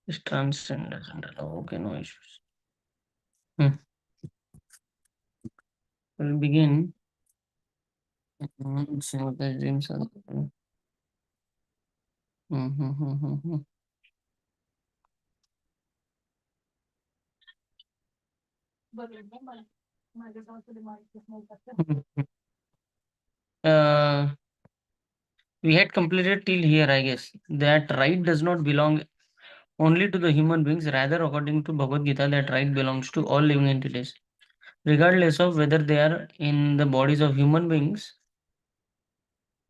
Is transcendental. Okay, no issues. Hmm. We'll begin. So the dreams are. Uh, we had completed till here, I guess. That right does not belong only to the human beings. Rather, according to Bhagavad Gita, that right belongs to all living entities, regardless of whether they are in the bodies of human beings,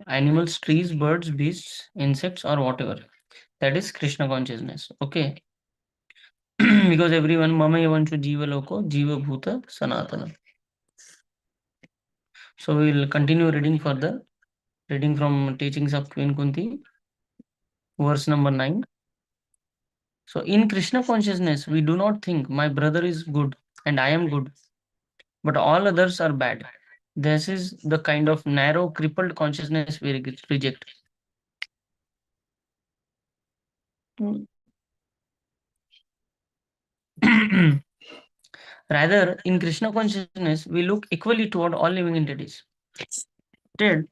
animals, trees, birds, beasts, insects, or whatever. That is Krishna consciousness. Okay. Because everyone, mama evanchu jiva loko, jiva bhuta sanatana. So we will continue reading further, reading from teachings of Queen Kunti, verse number 9. So in Krishna consciousness, we do not think my brother is good and I am good, but all others are bad. This is the kind of narrow, crippled consciousness we reject. Rather, in Krishna consciousness, we look equally toward all living entities. Instead,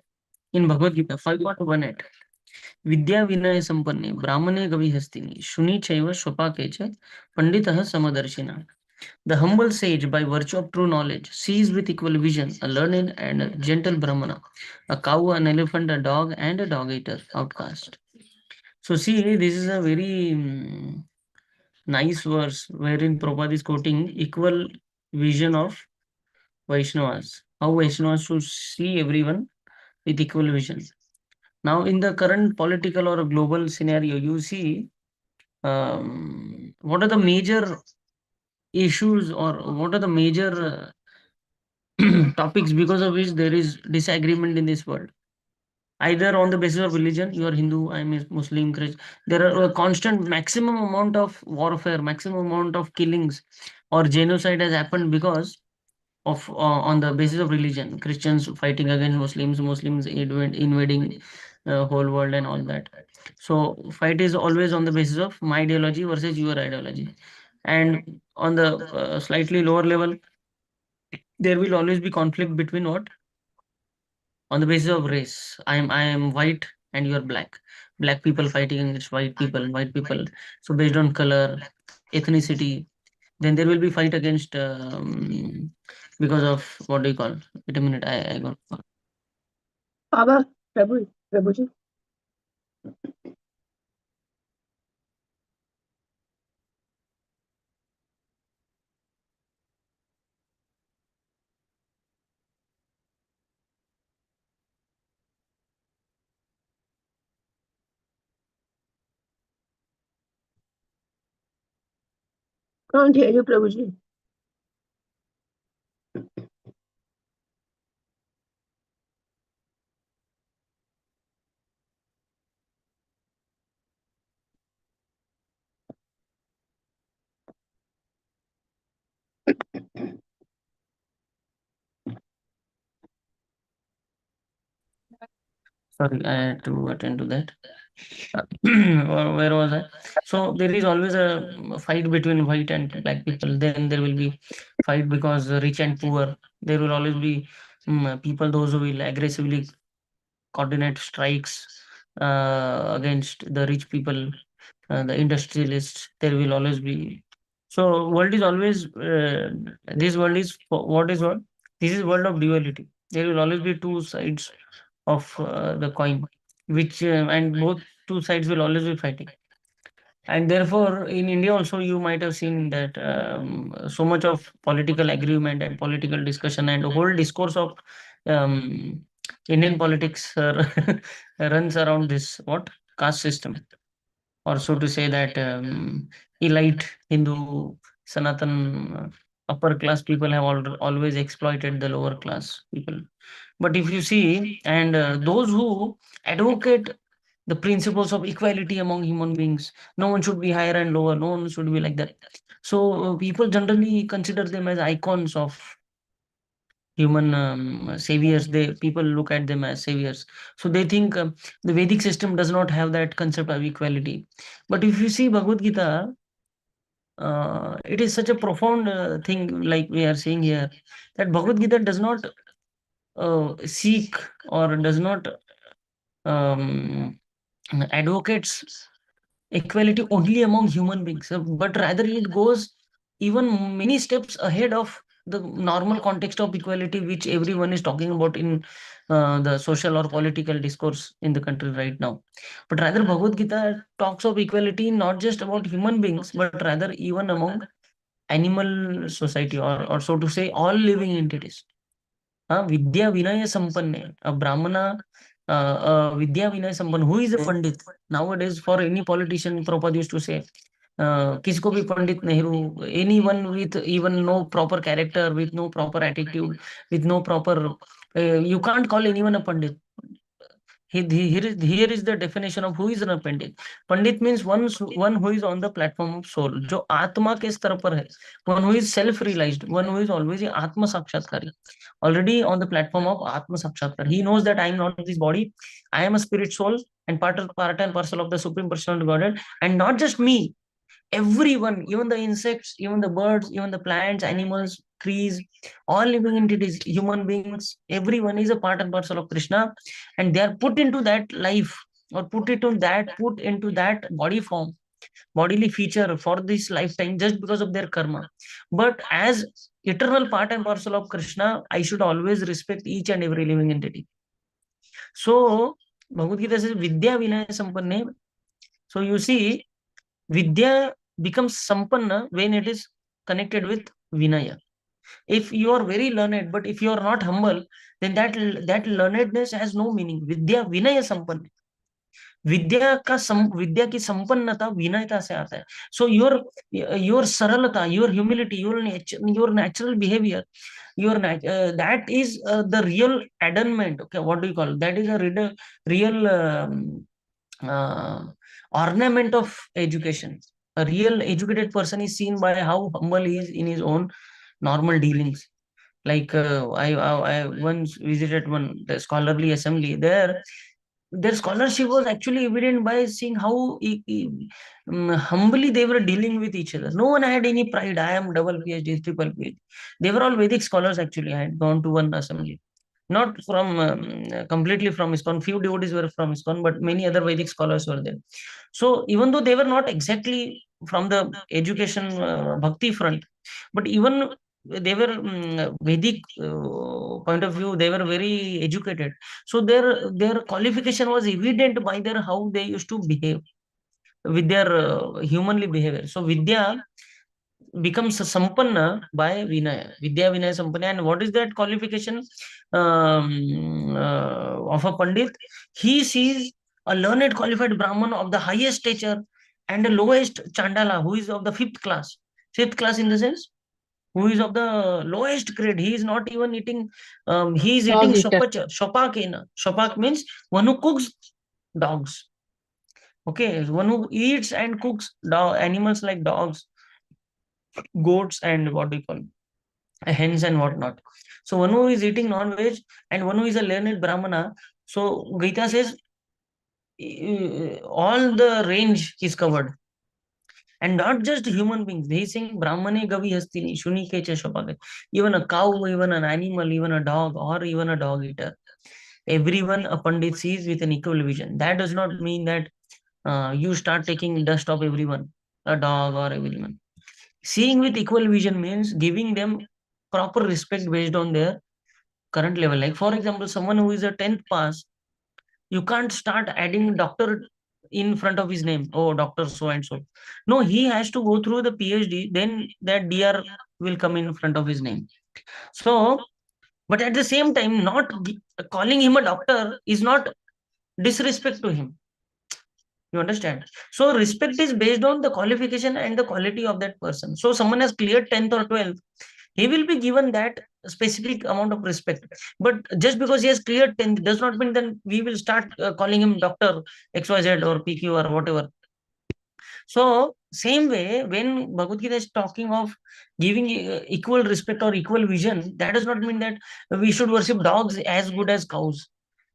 in Bhagavad Gita 5.18, Vidya Vinaya Sampanne, Brahmane Gavi Hastini, Shuni Chaiva Shwapake cha, Panditah Samadarshina. The humble sage, by virtue of true knowledge, sees with equal vision a learned and a gentle Brahmana, a cow, an elephant, a dog, and a dog eater, outcast. So, see, this is a very nice verse wherein Prabhupada is quoting equal vision of Vaishnavas, how Vaishnavas should see everyone with equal vision. Now, in the current political or global scenario, you see what are the major issues or what are the major topics because of which there is disagreement in this world. Either on the basis of religion, you are Hindu, I am a Muslim, Christian. There are a constant maximum amount of warfare, maximum amount of killings or genocide has happened because of on the basis of religion. Christians fighting against Muslims, Muslims invading whole world and all that. So fight is always on the basis of my ideology versus your ideology. And on the slightly lower level, there will always be conflict between what? On the basis of race. I am white and you are black. Black people fighting against white people. So based on color, ethnicity, then there will be fight against because of what do you call? Wait a minute, I got. Baba, Prabhuji. Can't hear you, Prabhuji. Sorry, I had to attend to that. Where was I? So there is always a fight between white and black people. Then there will be fight because rich and poor. There will always be people those who will aggressively coordinate strikes against the rich people, the industrialists. There will always be. So world is always this world is what is what? This is world of duality. There will always be two sides of the coin, which and both two sides will always be fighting. And therefore, in India also, you might have seen that so much of political agreement and political discussion and the whole discourse of um, Indian politics runs around this what caste system, or so to say that elite Hindu Sanatan upper class people have always exploited the lower class people. But if you see, and those who advocate the principles of equality among human beings, no one should be higher and lower, no one should be like that. So people generally consider them as icons of human saviors. They people look at them as saviors. So they think the Vedic system does not have that concept of equality. But if you see Bhagavad Gita, it is such a profound thing, like we are seeing here, that Bhagavad Gita does not seek or does not um, advocates equality only among human beings, but rather it goes even many steps ahead of the normal context of equality which everyone is talking about in the social or political discourse in the country right now. But rather Bhagavad Gita talks of equality not just about human beings, but rather even among animal society, or so to say all living entities. Vidya Vinaya Sampanne, a Brahmana, Vidya Vinaya Sampann, who is a Pandit? Nowadays, for any politician, Prabhupada used to say, किसको भी Pandit Nehru, anyone with even no proper character, with no proper attitude, with no proper, you can't call anyone a pandit. Here is the definition of who is a pandit. Pandit means one who is on the platform of soul, जो आत्मा के स्तर पर है, one who is self realized, one who is always आत्म साक्षात्कारी, already on the platform of atma sakshatkar. He knows that I am not this body, I am a spirit soul and part and parcel of the supreme personality godhead, and not just me, everyone, even the insects, even the birds, even the plants, animals, trees, all living entities, human beings, everyone is a part and parcel of Krishna, and they are put into that life, or put into that body form, bodily feature for this lifetime just because of their karma. But as eternal part and parcel of Krishna, I should always respect each and every living entity. So Bhagavad Gita says Vidya Vinaya Sampanne. So you see, Vidya becomes Sampanna when it is connected with Vinaya. If you are very learned, but if you are not humble, then that learnedness has no meaning. Vidya Vinaya Sampanna. विद्या की संपन्नता विनयता से आता है. So your सरलता, your humility, your natural behavior, that is the real adornment. Okay, what do you call it? That is a real uh, ornament of education. A real educated person is seen by how humble he is in his own normal dealings. Like I once visited one the scholarly assembly. Their scholarship was actually evident by seeing how humbly they were dealing with each other. No one had any pride. I am double PhD, triple PhD. They were all Vedic scholars actually. I had gone to one assembly. Not from completely from ISKCON. Few devotees were from ISKCON, but many other Vedic scholars were there. So even though they were not exactly from the education bhakti front, but even they were Vedic point of view, they were very educated. So their qualification was evident by their how they used to behave with their humanly behavior. So Vidya becomes Sampanna by Vinaya. Vidya Vinaya Sampanna. And what is that qualification of a Pandit? He sees a learned qualified Brahman of the highest stature and the lowest Chandala, who is of the fifth class. Fifth class in the sense, who is of the lowest grade. He is not even eating, he is Dog eating eater. Shopakena. Shopak means one who cooks dogs. Okay, one who eats and cooks animals like dogs, goats, and what do you call hens and whatnot. So one who is eating non-veg and one who is a learned Brahmana. So Gita says all the range is covered. And not just human beings. They saying Brahmane Gavi Hastini, Shuni Kecha Shopake. Even a cow, even an animal, even a dog, or even a dog eater. Everyone a Pandit sees with an equal vision. That does not mean that you start taking dust of everyone, a dog or everyone. Seeing with equal vision means giving them proper respect based on their current level. Like, for example, someone who is a 10th pass, you can't start adding doctor in front of his name. Oh, doctor so and so. No, he has to go through the PhD, then that DR will come in front of his name. So, but at the same time, not calling him a doctor is not disrespect to him. You understand? So respect is based on the qualification and the quality of that person. So someone has cleared 10th or 12th, he will be given that specific amount of respect. But just because he has cleared 10th does not mean then we will start calling him Dr. XYZ or PQ or whatever. So same way, when Bhagavad Gita is talking of giving equal respect or equal vision, that does not mean that we should worship dogs as good as cows.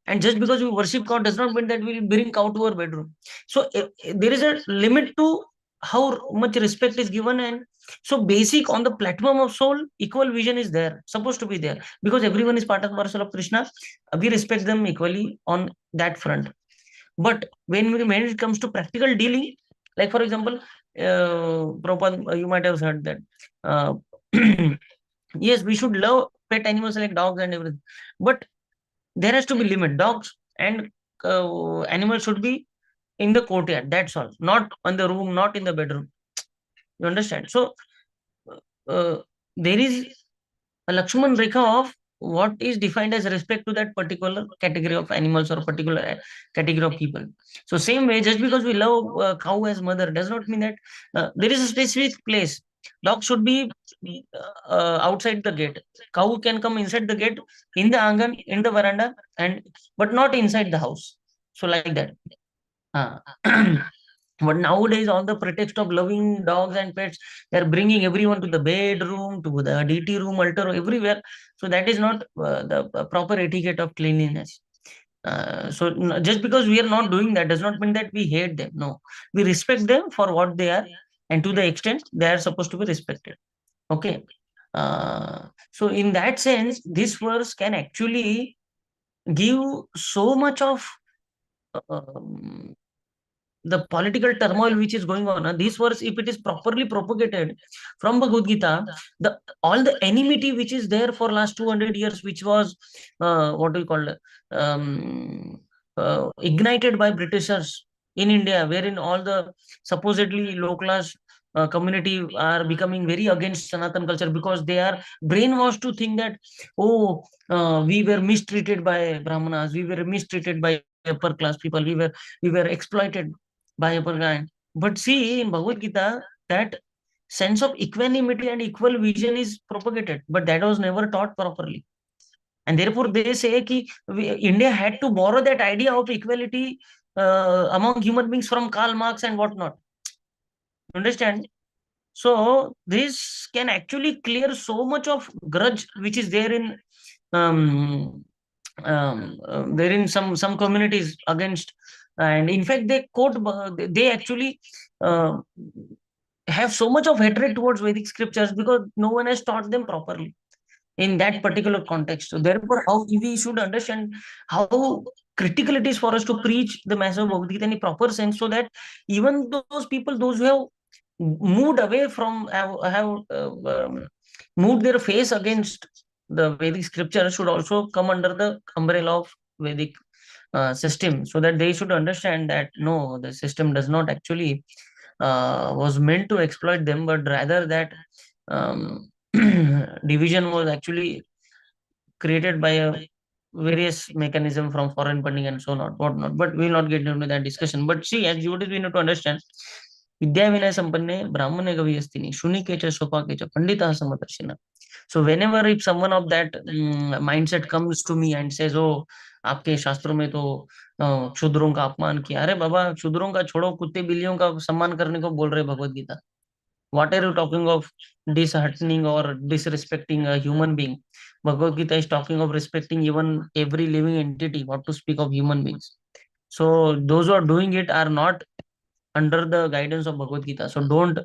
And just because we worship cow does not mean that we'll bring cow to our bedroom. So there is a limit to how much respect is given. And so basic on the platform of soul, equal vision is there, supposed to be there, because everyone is part and parcel of Krishna. We respect them equally on that front. But when it comes to practical dealing, like for example, Prabhupada, you might have heard that, uh, yes, we should love pet animals like dogs and everything, but there has to be limit. Dogs and animals should be in the courtyard. That's all. Not on the room, not in the bedroom. You understand? So there is a Lakshman Rekha of what is defined as respect to that particular category of animals or particular category of people. So same way, just because we love cow as mother does not mean that there is a specific place. Dog should be outside the gate. Cow can come inside the gate, in the angan, in the veranda, and but not inside the house. So like that. Uh, but nowadays, on the pretext of loving dogs and pets, they're bringing everyone to the bedroom, to the DT room, altar, everywhere. So that is not the proper etiquette of cleanliness. Just because we are not doing that does not mean that we hate them. No, we respect them for what they are, and to the extent they are supposed to be respected. Okay. So in that sense, this verse can actually give so much of um, the political turmoil which is going on. This verse, if it is properly propagated from Bhagavad Gita, the all the enmity which is there for last 200 years, which was what do you call it, ignited by Britishers in India, wherein all the supposedly low class community are becoming very against Sanatan culture because they are brainwashed to think that, oh, we were mistreated by Brahmanas, we were mistreated by upper class people, we were exploited by upper kind. But see, in Bhagavad Gita, that sense of equanimity and equal vision is propagated, but that was never taught properly. And therefore, they say that India had to borrow that idea of equality among human beings from Karl Marx and whatnot. Understand? So this can actually clear so much of grudge which is there in some communities against. And in fact, they quote, they actually uh, have so much of hatred towards Vedic scriptures because no one has taught them properly in that particular context. So therefore, how we should understand how critical it is for us to preach the message of Bhagavad Gita in a proper sense, so that even those people, those who have moved away from, have moved their face against the Vedic scripture, should also come under the umbrella of Vedic system, so that they should understand that no, the system does not actually was meant to exploit them, but rather that um, division was actually created by a various mechanism from foreign funding and so on, whatnot. But we will not get into that discussion. But see, as you we need to understand, Vidya Vinay Sampanne, Brahmane Gaviyastini, Shunikecha Sopakecha, Pandita Samadarshina. So whenever if someone of that mindset comes to me and says, "Oh, आपके शास्त्रों में तो क्षुद्रों का अपमान किया," अरे बाबा, क्षुद्रों का छोड़ो, कुत्ते बिल्लियों का सम्मान करने को बोल रहे Bhagavad Gita. What are you talking of disheartening or disrespecting a human being? Bhagavad Gita is talking of respecting even every living entity, what to speak of human beings. So those who are doing it are not under the guidance of Bhagavad Gita. So don't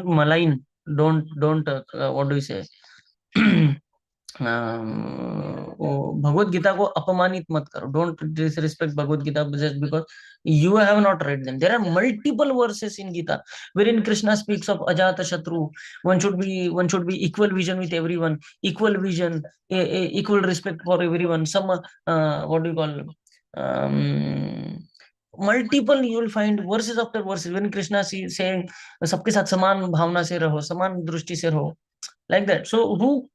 malign, don't what do you say? Bhagavad Gita को अपमानित मत करो. Don't disrespect Bhagavad Gita just because you have not read them. There are multiple verses in Gita wherein Krishna speaks of Ajata Shatru. One should be equal vision with everyone, equal vision, equal respect for everyone. Some what do you call, multiple you will find verses after verses when Krishna saying सबके साथ समान भावना से रहो, समान दृष्टि से रहो, like that. So who,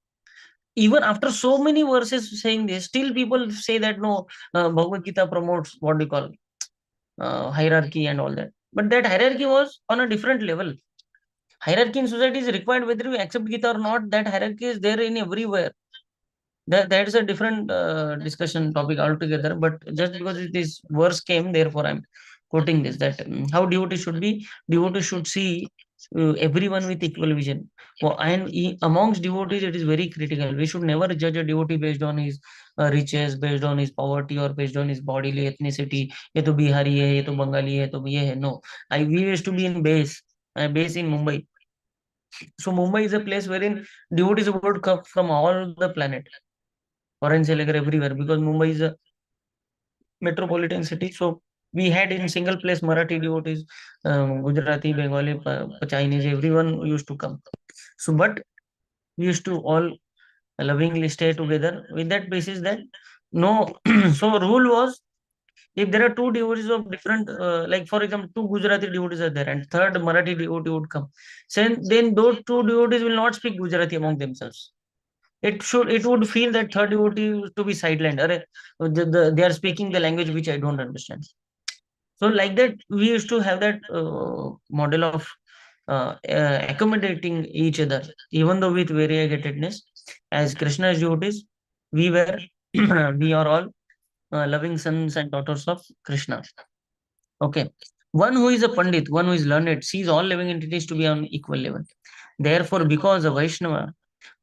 even after so many verses saying this, still people say that no, Bhagavad Gita promotes what do you call hierarchy and all that. But that hierarchy was on a different level. Hierarchy in society is required whether you accept Gita or not. That hierarchy is there in everywhere. That is a different discussion topic altogether. But just because this verse came, therefore I'm quoting this, that how devotees should be. Devotees should see everyone with equal vision. And amongst devotees, it is very critical. We should never judge a devotee based on his riches, based on his poverty, or based on his bodily ethnicity. ये तो बिहारी है, ये तो बंगाली है, तो ये है. No, I we used to be in base in Mumbai. So Mumbai is a place wherein devotees would come from all the planet, foreign से लेकर everywhere, because Mumbai is a metropolitan city. So we had in single place Marathi devotees, Gujarati, Bengali, Chinese, everyone used to come. So, but we used to all lovingly stay together with that basis that no. So rule was, if there are two devotees of different, like for example, two Gujarati devotees are there and third Marathi devotee would come, then those two devotees will not speak Gujarati among themselves. It would feel that third devotee to be sidelined. Arre, they are speaking the language which I don't understand. So like that, we used to have that model of accommodating each other, even though with variegatedness. As Krishna's devotees, we were we are all loving sons and daughters of Krishna. Okay. One who is a Pandit, one who is learned, sees all living entities to be on equal level. Therefore, because a Vaishnava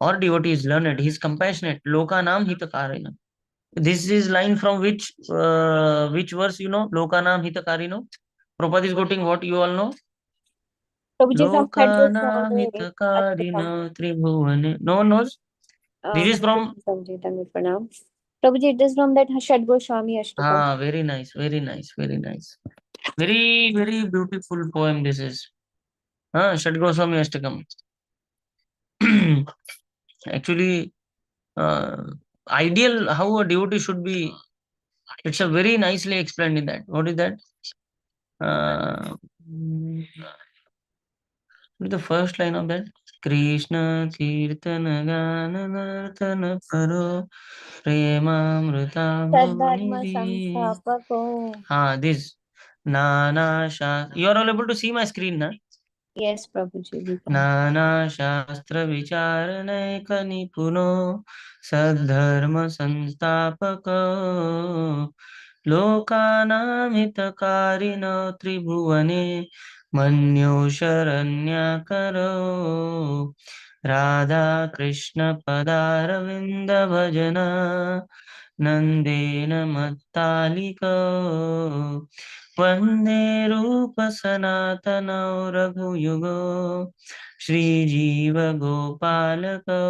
or devotee is learned, he is compassionate. Lokanam hitakarina. This is line from which verse, you know? Lokanam hitakarino. Prabhupada is quoting what you all know. Prabhuji from Third Lokanam Goswami, hitakarino Ashtakam. tribhuvane. No one knows. This is from. Prabhuji, Tanvi Pranam. Prabhuji, it is from that Shad Goswami Ashtakam. Ah, very nice, very nice, very nice. Very, very beautiful poem this is. Shad Goswami Ashtakam. Actually, uh, ideal how a devotee should be. It's a very nicely explained in that. What is that? What is the first line of that? Krishna Kirtana Gana Nartana Paro Premamrita Sadharma Bhuvani. Samstapako. This Nana Shastra. You are all able to see my screen, na? Yes, Prabhuji, we can. नाना शास्त्र विचारणैक निपुनो सद्धर्म संस्थापक लोकानां हितकारिणो त्रिभुवने मन्यो शरण्याकरो राधा कृष्ण पदारविन्द भजना नन्देन मत्तालिको वन्दे रूप सनातनौ रघुयुगो श्रीजीव गोपालको.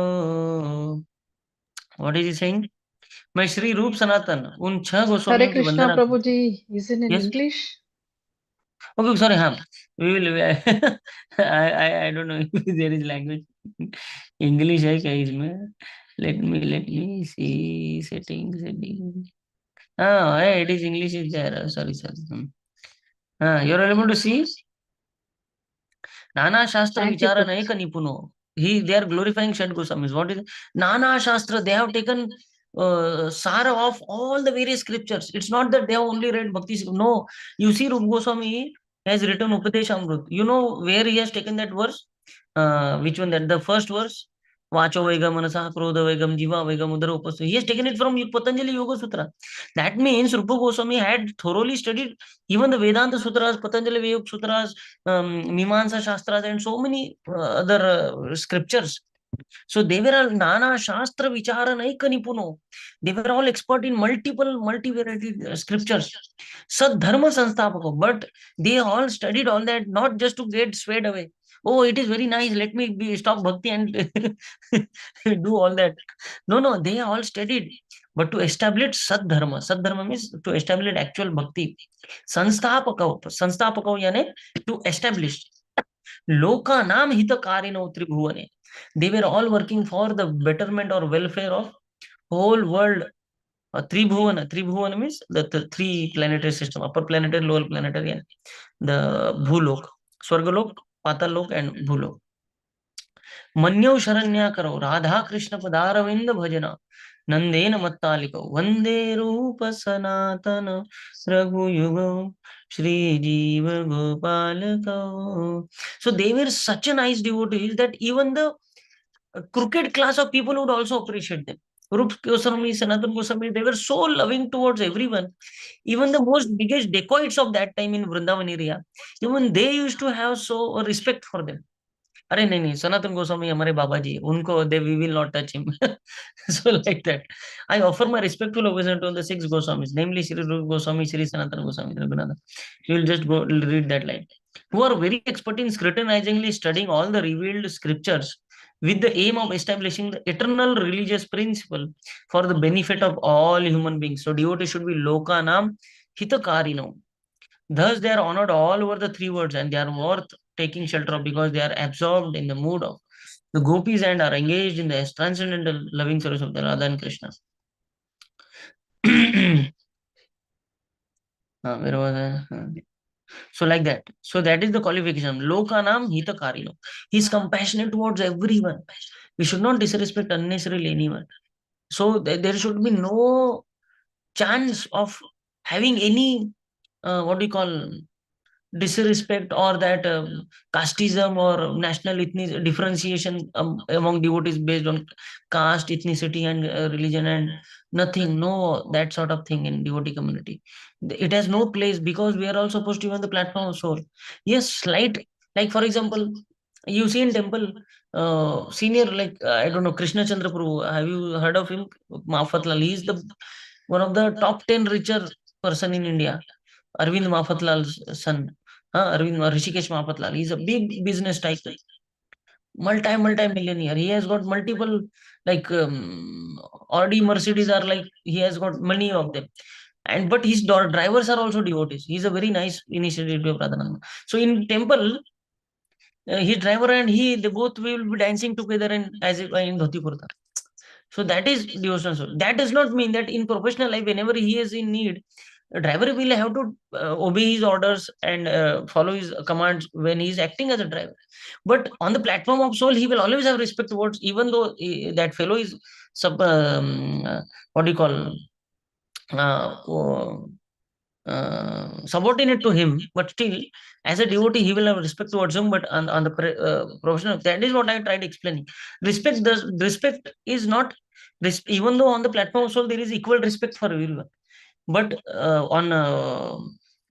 What is he saying? मैं श्री रूप सनातन उन छह Hare गोस्वामियों की Krishna, Vandana. Prabhuji. Is it in Yes. English? Okay, sorry. We will. I don't know if there is language. English है क्या इसमें? Let me see setting. Hey, it is English is there. Sorry. You're able to see? Nana Shastra Thank you, Vichara Prabhuji. Naika Nipuno. They are glorifying Shad Goswamis. What is it? Nana Shastra? They have taken Sara of all the various scriptures. It's not that they have only read Bhakti. No, you see, Rupa Goswami has written Upadesh Amrut. You know where he has taken that verse? Which one? That the first verse. Vacho Vegam Manasa Krodha Vegam Jiva Vegam Udara Upasu. He has taken it from Patanjali Yoga Sutra. That means Rupa Goswami had thoroughly studied even the Vedanta Sutras, Patanjali Veda Sutras, Mimamsa Shastras, and so many other scriptures. So they were all Nana Shastra Vichara Naika Nipuno. They were all expert in multi-variety scriptures. Sad Dharma Sanstapako. But they all studied all that not just to get swayed away. Oh, it is very nice. Let me stop bhakti and do all that. No, they all studied. But to establish Sad Dharma. Sad Dharma means to establish actual bhakti. Sanstapako yani to establish. Loka Nam Hitakarino Tribhuvane. They were all working for the betterment or welfare of whole world. Tribhuvana means the three planetary system, upper planetary, lower planetary, and the Bhulok, Swargalok, Patalok, and Bhulok. Manyo Sharanya Karo, Radha Krishna Padaravinda Bhajana, Nandena Mattaliko, Vande Rupa Sanatana, Raghu Yugo, Shri Jiva Gopalako. So they were such a nice devotees that even the crooked class of people would also appreciate them. Rup Goswami, Sanatan Goswami, they were so loving towards everyone. Even the most biggest dacoits of that time in Vrindavan area, even they used to have so respect for them. अरे नहीं नहीं सनातन गोस्वामी हमारे बाबा जी उनको they we will not touch him so like that I offer my respectful obeisance to the six Goswamis, namely Sri Rupa Goswami, Sri Sanatana Goswami, Raghunatha. You will just go read that line, who are very expert in scrutinizingly studying all the revealed scriptures with the aim of establishing the eternal religious principle for the benefit of all human beings. So devotee should be lokanam hitakarino. Thus, they are honored all over the three words and they are worth taking shelter of because they are absorbed in the mood of the gopis and are engaged in the transcendental loving service of the Radha and Krishna. Where was I? So, like that. So, that is the qualification. Lokanam hitakarino. He is compassionate towards everyone. We should not disrespect unnecessarily anyone. So, there should be no chance of having any, what do you call, disrespect or that casteism or national differentiation among devotees based on caste, ethnicity, and religion, and nothing, no that sort of thing in devotee community. It has no place because we are all supposed to be on the platform of soul. Yes, slight, like for example, you see in temple, senior like I don't know Krishna Chandra Prabhu. Have you heard of him? Mafatla. He is the one of the top 10 richer person in India. Arvind Mafatlal's son, Arvind Rishikesh Mafatlal. He's a big business tycoon, multi millionaire. He has got multiple like Audi, Mercedes are like he has got many of them. And but his drivers are also devotees. He's a very nice initiative of Radhananda. So in temple, his driver and he, they both will be dancing together and as if in dhoti kurta. So that is devotional soul. That does not mean that in professional life, whenever he is in need, a driver will have to obey his orders and follow his commands when he is acting as a driver. But on the platform of soul, he will always have respect towards, even though that fellow is what do you call, uh, subordinate to him, but still, as a devotee, he will have respect towards him. But on the professional, that is what I tried explaining. Respect is not, even though on the platform of soul there is equal respect for everyone, but on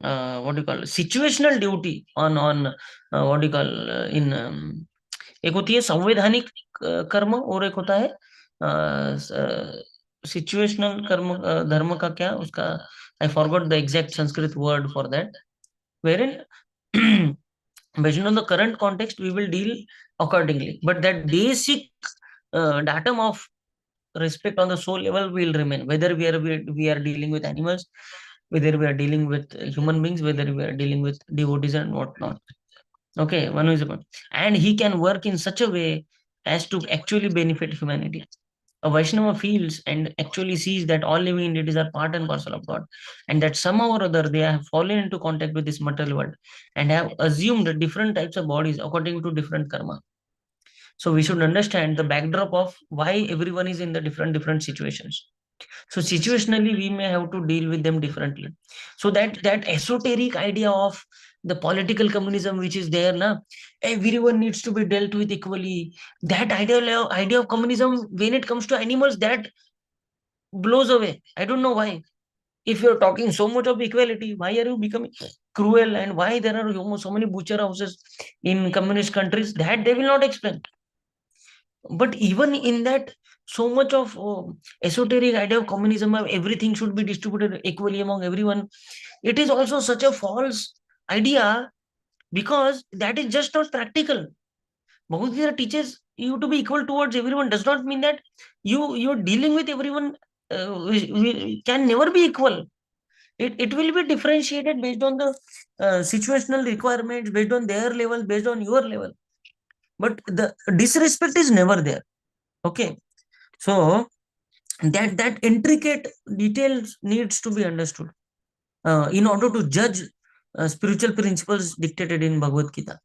what do you call situational duty on what do you call in एक होती है संवैधानिक कर्म और एक होता है situational कर्म धर्म का क्या उसका I forgot the exact Sanskrit word for that, wherein based on the current context we will deal accordingly, but that basic datum of respect on the soul level will remain, whether we are dealing with animals, whether we are dealing with human beings, whether we are dealing with devotees and whatnot. Okay, one is one. And he can work in such a way as to actually benefit humanity. A Vaishnava feels and actually sees that all living entities are part and parcel of God, and that somehow or other they have fallen into contact with this material world and have assumed different types of bodies according to different karma. So we should understand the backdrop of why everyone is in the different situations. So situationally, we may have to deal with them differently. So that esoteric idea of the political communism which is there now, everyone needs to be dealt with equally. That idea of communism, when it comes to animals, that blows away. I don't know why. If you're talking so much of equality, why are you becoming cruel, and why there are so many butcher houses in communist countries? That they will not explain. But even in that, so much of esoteric idea of communism, everything should be distributed equally among everyone. It is also such a false idea because that is just not practical. Bhagavad Gita teaches you to be equal towards everyone. Does not mean that you're dealing with everyone can never be equal. It will be differentiated based on the situational requirements, based on their level, based on your level. But the disrespect is never there. Okay, so that intricate details needs to be understood in order to judge spiritual principles dictated in Bhagavad Gita,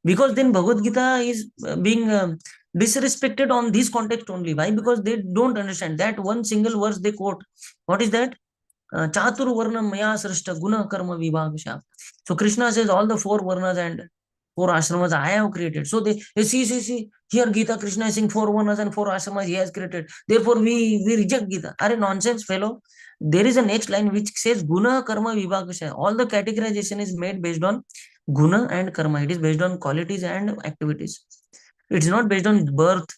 because then Bhagavad Gita is being disrespected on this context only. Why? Because they don't understand that one single verse they quote. What is that? Chatur varna maya srishta guna karma vibhagasha. So Krishna says all the four varnas and 4 ashramas I have created. So they see, here Gita Krishna is saying 4 varnas and 4 ashramas he has created. Therefore, we reject Gita. Are nonsense, fellow. There is a next line which says Guna Karma Vibhagashaya. All the categorization is made based on Guna and Karma. It is based on qualities and activities. It's not based on birth.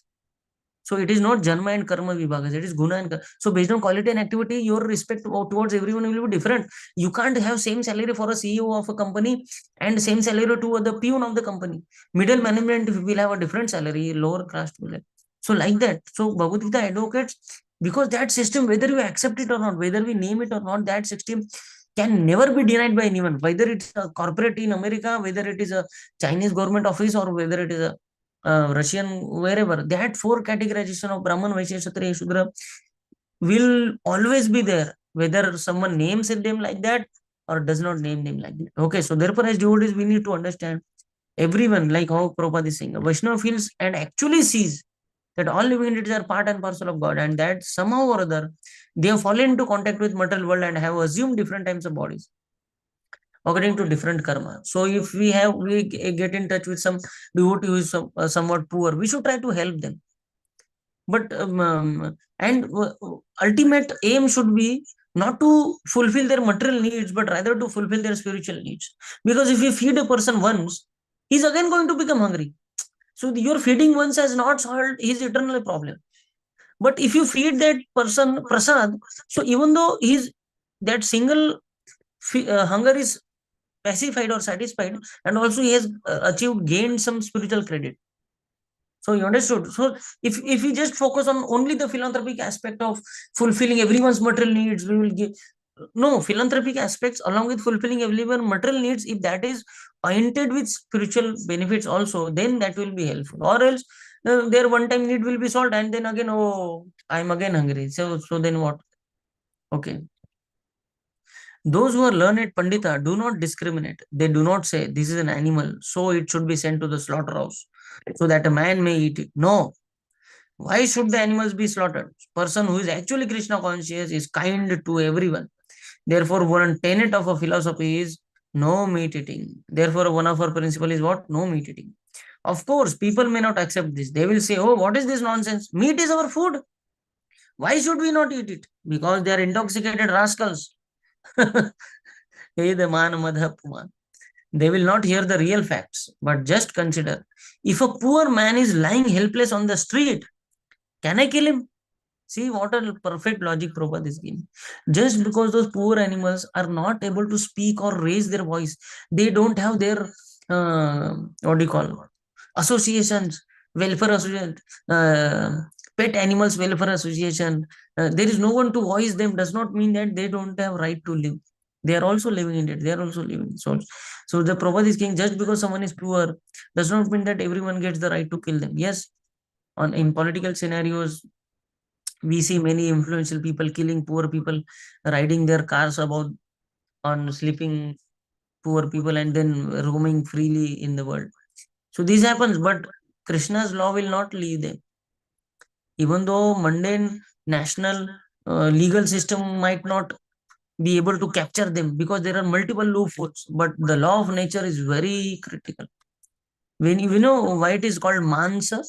So it is not Janma and Karma Vibhagas, it is Guna and Karma. So based on quality and activity, your respect towards everyone will be different. You can't have same salary for a CEO of a company and same salary to the peon of the company. Middle management will have a different salary, lower caste will have. So like that. So Bhagavad Gita advocates, because that system, whether you accept it or not, whether we name it or not, that system can never be denied by anyone, whether it's a corporate in America, whether it is a Chinese government office, or whether it is a Russian, wherever. That 4 categorization of Brahman, Vaishya, Kshatriya, Shudra will always be there, whether someone names them like that or does not name them like that. Okay, so therefore, as devotees, we need to understand everyone, like how Prabhupada is saying, Vaishnava feels and actually sees that all living entities are part and parcel of God, and that somehow or other they have fallen into contact with material world and have assumed different types of bodies according to different karma. So if we get in touch with some devotee who is somewhat poor, we should try to help them. But and ultimate aim should be not to fulfill their material needs, but rather to fulfill their spiritual needs. Because if you feed a person once, he's again going to become hungry. So your feeding once has not solved his eternal problem. But if you feed that person prasad, so even though his that single hunger is pacified or satisfied, and also he has achieved gained some spiritual credit. So you understood. So if we just focus on only the philanthropic aspect of fulfilling everyone's material needs, we will give no philanthropic aspects along with fulfilling everyone's material needs. If that is oriented with spiritual benefits also, then that will be helpful. Or else their one-time need will be solved, and then again, oh, I'm again hungry. So then what? Okay. Those who are learned Pandita do not discriminate. They do not say this is an animal, so it should be sent to the slaughterhouse so that a man may eat it. No. Why should the animals be slaughtered? Person who is actually Krishna conscious is kind to everyone. Therefore, one tenet of a philosophy is no meat eating. Therefore, one of our principle is what? No meat eating. Of course, people may not accept this. They will say, oh, what is this nonsense? Meat is our food. Why should we not eat it? Because they are intoxicated rascals. Hey, the man madhapuman. They will not hear the real facts, but just consider if a poor man is lying helpless on the street, can I kill him? See what a perfect logic Prabhupada is giving. Just because those poor animals are not able to speak or raise their voice, they don't have their what do you call associations, welfare association, pet animals welfare association. There is no one to voice them. Does not mean that they don't have right to live. They are also living in it. They are also living. So the Prabhupada is king. Just because someone is poor does not mean that everyone gets the right to kill them. Yes, on in political scenarios we see many influential people killing poor people, riding their cars about on sleeping poor people and then roaming freely in the world. So this happens, but Krishna's law will not leave them. Even though mundane national legal system might not be able to capture them because there are multiple loopholes, but the law of nature is very critical. When you know why it is called mansa,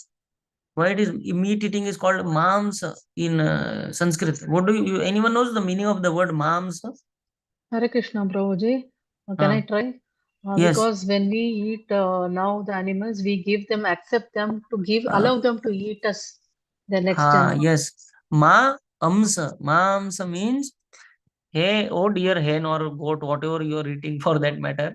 why it is meat eating is called mamsa in Sanskrit. What do you anyone knows the meaning of the word mamsa? Hare Krishna, Prabhuji. Can I Uh, try? yes. Because when we eat now the animals, we give them, accept them to give, Uh, allow them to eat us the next ha, time. yes. Ma amsa. Ma amsa means hey, oh dear hen or goat, whatever you are eating for that matter.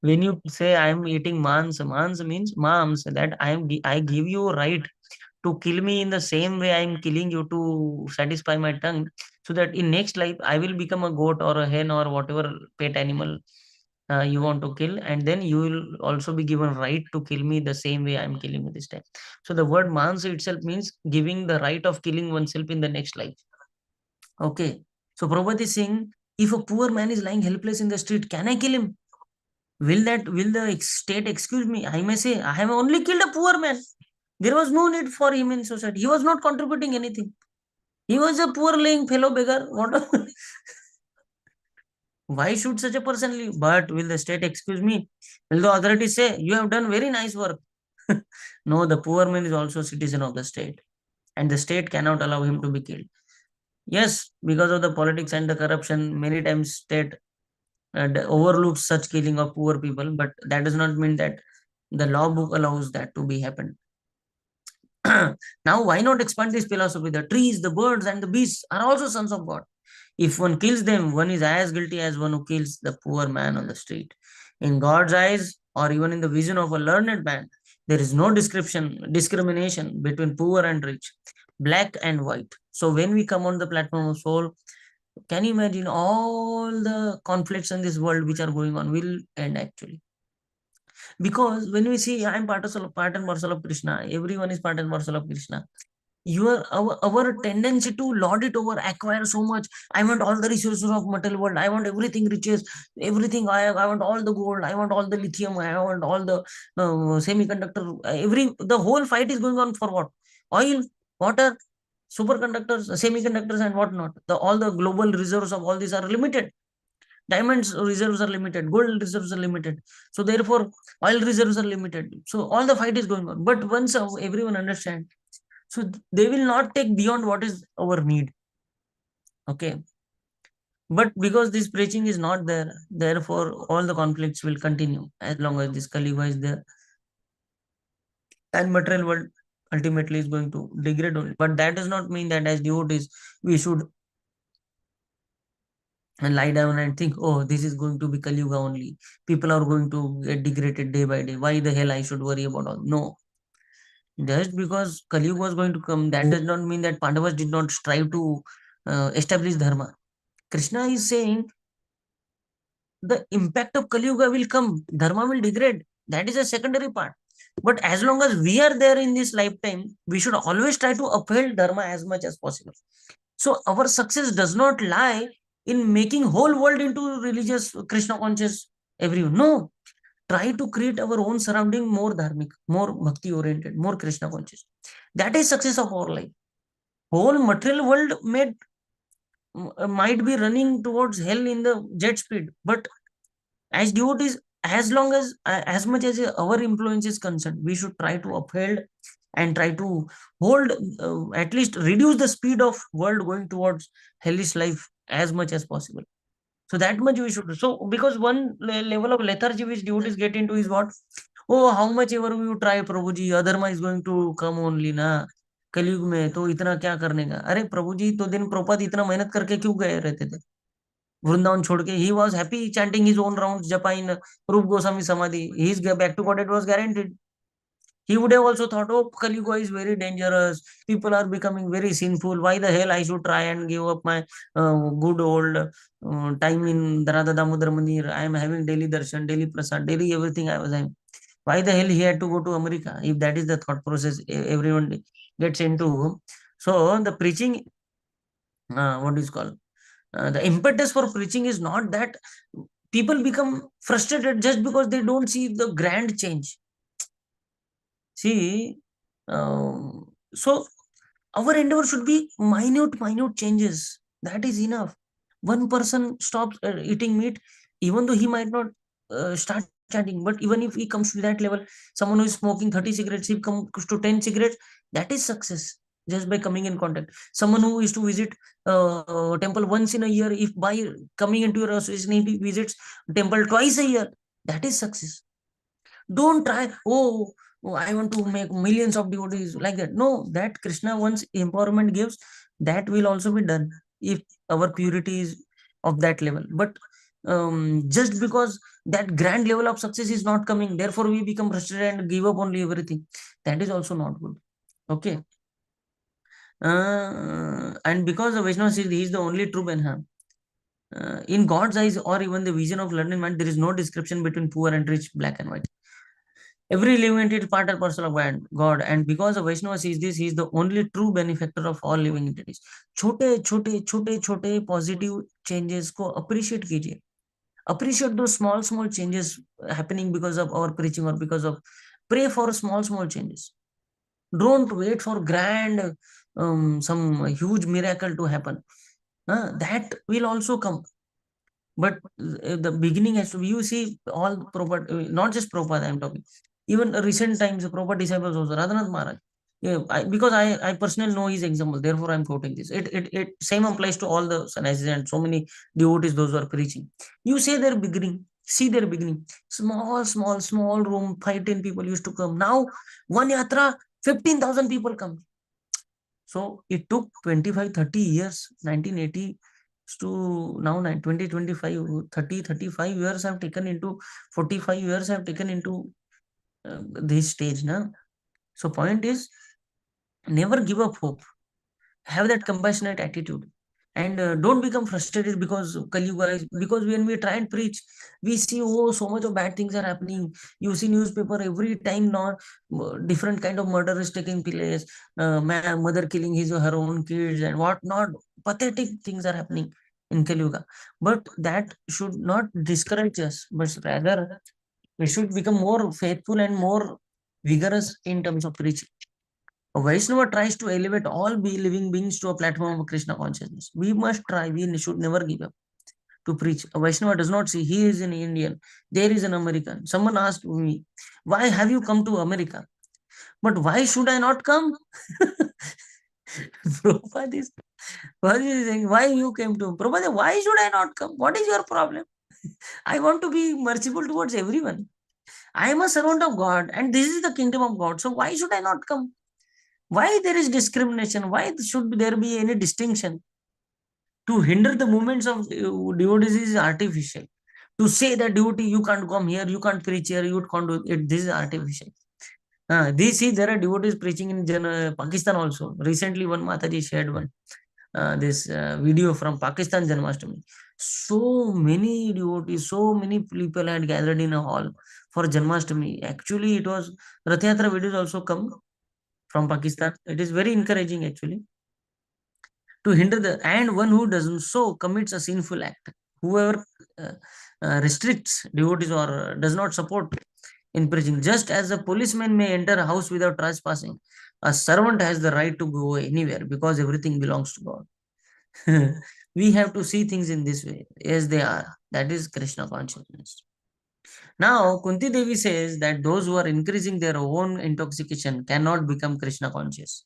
When you say I am eating mans, mans means mams, that I give you right to kill me in the same way I am killing you to satisfy my tongue, so that in next life I will become a goat or a hen or whatever pet animal you want to kill, and then you will also be given right to kill me the same way I am killing you this time. So the word mans itself means giving the right of killing oneself in the next life. Okay. So Prabhupada is saying, if a poor man is lying helpless in the street, can I kill him? Will the state excuse me? I may say, I have only killed a poor man. There was no need for him in society. He was not contributing anything. He was a poor laying fellow beggar. What? Why should such a person leave? But will the state excuse me? Will the authorities say, you have done very nice work? No, the poor man is also a citizen of the state, and the state cannot allow him to be killed. Yes, because of the politics and the corruption, many times state overlooks such killing of poor people, but that does not mean that the law book allows that to be happened. Now, why not expand this philosophy? The trees, the birds, and the beasts are also sons of God. If one kills them, one is as guilty as one who kills the poor man on the street. In God's eyes, or even in the vision of a learned man, there is no discrimination between poor and rich, black and white. So when we come on the platform of soul, can you imagine all the conflicts in this world which are going on will end actually? Because when we see I am part and parcel of Krishna, everyone is part and parcel of Krishna. Our tendency to lord it over, acquire so much. I want all the resources of material world. I want everything riches, everything. I want all the gold. I want all the lithium. I want all the semiconductor. The whole fight is going on for what? Oil, water, superconductors, semiconductors, and whatnot. All the global reserves of all these are limited. Diamonds reserves are limited, gold reserves are limited, so therefore oil reserves are limited, so all the fight is going on. But once everyone understand, so they will not take beyond what is our need. Okay, but because this preaching is not there, therefore all the conflicts will continue as long as this Kali Yuga is there, and material world ultimately is going to degrade only. But that does not mean that as devotees we should and lie down and think, oh, this is going to be Kali Yuga only. People are going to get degraded day by day. Why the hell I should worry about all? No. Just because Kali Yuga was going to come, that does not mean that Pandavas did not strive to establish Dharma. Krishna is saying the impact of Kali Yuga will come. Dharma will degrade. That is a secondary part. But as long as we are there in this lifetime, we should always try to uphold Dharma as much as possible. So our success does not lie in making whole world into religious, Krishna conscious, everyone. No, try to create our own surrounding more dharmic, more bhakti oriented, more Krishna conscious. That is success of our life. Whole material world might be running towards hell in the jet speed, but as devotees, as much as our influence is concerned, we should try to uphold and try to hold, at least reduce the speed of world going towards hellish life as much as possible. So that much we should do. So because one level of lethargy which devotees get into is what? Oh, how much ever you try, Prabhuji, adharma is going to come only na. कलयुग में तो इतना क्या करने का? अरे प्रभु जी तो दिन प्रभुपाद इतना मेहनत करके क्यों गए रहते थे वृंदावन छोड़ के? He was happy chanting his own rounds, japa in Rup Goswami Samadhi. His back to God, it was guaranteed. He would have also thought, oh, Kali Yuga is very dangerous. People are becoming very sinful. Why the hell I should try and give up my good old time in Radha Damodar Mandir? I am having daily darshan, daily prasad, daily everything I was having. Why the hell he had to go to America? If that is the thought process everyone gets into. So the preaching, what is called? The impetus for preaching is not that people become frustrated just because they don't see the grand change. See, so our endeavor should be minute changes. That is enough. One person stops eating meat, even though he might not start chanting, but even if he comes to that level, someone who is smoking 30 cigarettes, he comes to 10 cigarettes, that is success just by coming in contact. Someone who is to visit temple once in a year, if by coming into your association he visits temple twice a year, that is success. Don't try, oh, I want to make millions of devotees like that. No, that Krishna once empowerment gives, that will also be done if our purity is of that level. But just because that grand level of success is not coming, therefore we become frustrated and give up only everything. That is also not good. Okay. And because the Vaishnava says he is the only true Benham. In God's eyes, or even the vision of learning man, there is no description between poor and rich, black and white. Every living entity is part and parcel of God, and because the Vaishnava sees this, he is the only true benefactor of all living entities. छोटे positive changes को appreciate कीजिए. Appreciate those small changes happening because of our preaching or because of, pray for small changes. Don't wait for grand, some huge miracle to happen. That will also come. But the beginning has to be, you see, all Prabhupada, not just Prabhupada, I'm talking. Even recent times, Prabhupada disciples also, Radhanath Maharaj. Yeah, because I personally know his example, therefore I'm quoting this. It same applies to all the sannyasis and so many devotees, those who are preaching. You say their beginning, see their beginning. Small room, 5-10 people used to come. Now, one yatra, 15,000 people come. So it took 25-30 years, 1980 to now 2025, 30-35 years have taken into, 45 years have taken into this stage now. So point is, never give up hope. Have that compassionate attitude, and don't become frustrated because Kali Yuga is, because when we try and preach, we see, oh, so much of bad things are happening. You see newspaper every time, not different kind of murder is taking place, mother killing his or her own kids and what not, pathetic things are happening in Kali Yuga. But that should not discourage us, but rather we should become more faithful and more vigorous in terms of preaching. A Vaishnava tries to elevate all living beings to a platform of Krishna consciousness. We must try, we should never give up to preach. A Vaishnava does not see he is an Indian, there is an American. Someone asked me, why have you come to America? But why should I not come? Prabhupada is, saying, why you came to Prabhupada? Why should I not come? What is your problem? I want to be merciful towards everyone. I am a servant of God, and this is the kingdom of God. So why should I not come? Why there is discrimination? Why should there be any distinction? To hinder the movements of devotees is artificial. To say that devotee, you can't come here, you can't preach here, you can't do it, this is artificial. This is, there are devotees preaching in Pakistan also. Recently, one Mataji shared one this video from Pakistan Janmashtami. So many devotees, so many people had gathered in a hall for Janmashtami. Actually, it was Rath Yatra videos also come from Pakistan. It is very encouraging actually. To hinder the, and one who doesn't so commits a sinful act. Whoever uh, restricts devotees or does not support in preaching, just as a policeman may enter a house without trespassing, a servant has the right to go anywhere because everything belongs to God. We have to see things in this way as they are. That is Krishna consciousness. Now, Kunti Devi says that those who are increasing their own intoxication cannot become Krishna conscious.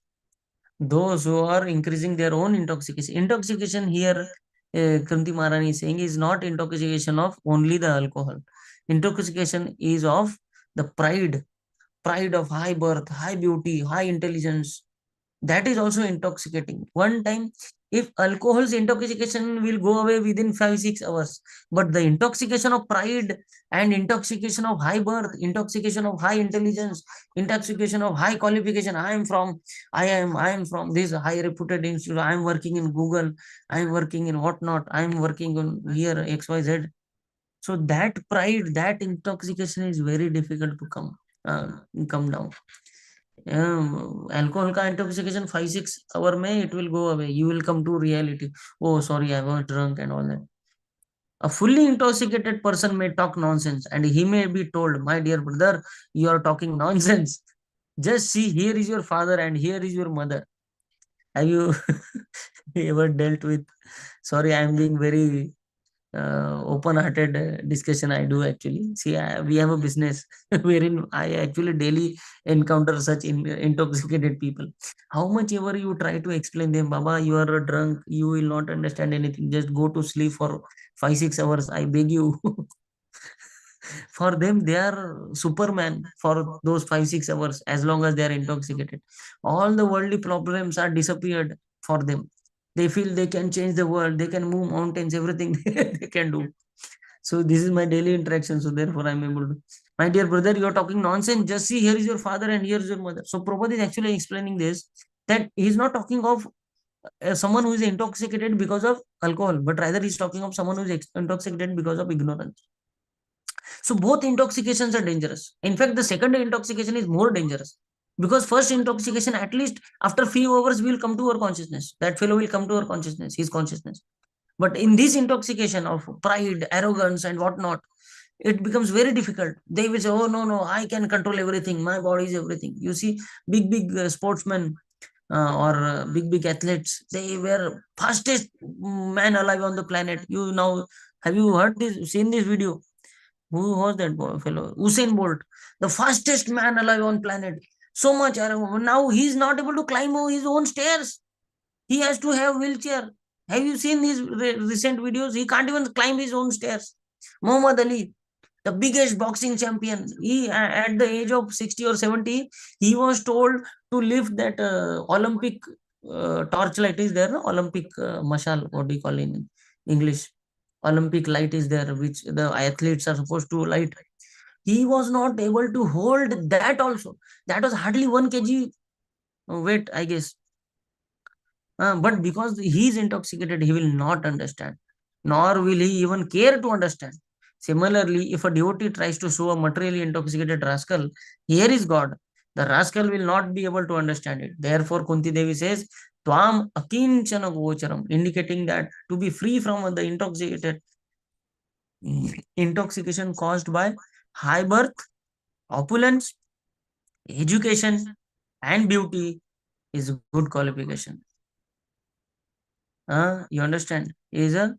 Those who are increasing their own intoxication. Intoxication here, Kunti Maharani is saying, is not intoxication of only the alcohol. Intoxication is of the pride of high birth, high beauty, high intelligence. That is also intoxicating. One time, if alcohol's intoxication will go away within 5-6 hours, but the intoxication of pride and intoxication of high birth, intoxication of high intelligence, intoxication of high qualification, I am from this high reputed institute, I am working in Google, I am working in whatnot, I am working on here XYZ. So that pride, that intoxication is very difficult to come down. Alcohol का intoxication 5-6 hour में it will go away. You will come to reality. Oh, sorry, I was drunk and all that. A fully intoxicated person may talk nonsense, and he may be told, "My dear brother, you are talking nonsense. Just see, here is your father and here is your mother." Have you ever dealt with? Sorry, I am being very open-hearted discussion I do actually. See, we have a business wherein I actually daily encounter such intoxicated people. How much ever you try to explain them, Baba, you are drunk, you will not understand anything. Just go to sleep for 5-6 hours. I beg you. For them, they are Superman for those 5-6 hours as long as they are intoxicated. All the worldly problems are disappeared for them. They feel they can change the world, they can move mountains, everything they can do. So this is my daily interaction. So therefore I'm able to. My dear brother, you are talking nonsense. Just see, here is your father and here is your mother. So Prabhupada is actually explaining this, that he is not talking of someone who is intoxicated because of alcohol, but rather he's talking of someone who is intoxicated because of ignorance. So both intoxications are dangerous. In fact, the second intoxication is more dangerous, because first intoxication, at least after few hours, will come to our consciousness. That fellow will come to our consciousness, his consciousness. But in this intoxication of pride, arrogance, and whatnot, it becomes very difficult. They will say, "Oh no, I can control everything. My body is everything." You see, big sportsmen or big athletes, they were fastest man alive on the planet. You now Have you heard this, seen this video? Who was that fellow? Usain Bolt, the fastest man alive on planet. So much now he's not able to climb his own stairs. He has to have wheelchair. Have you seen his recent videos? He can't even climb his own stairs. Muhammad Ali, the biggest boxing champion, he at the age of 60 or 70, he was told to lift that Olympic torchlight is there, no? Olympic mashal, what do you call in English? Olympic light is there, which the athletes are supposed to light. He was not able to hold that also. That was hardly 1 kg weight, I guess. But because he is intoxicated, he will not understand, nor will he even care to understand. Similarly, if a devotee tries to show a materially intoxicated rascal, here is God, the rascal will not be able to understand it. Therefore, Kunti Devi says, Tvam akinchana gocharam, indicating that to be free from the intoxication caused by high birth, opulence, education, and beauty is good qualification. You understand? Is a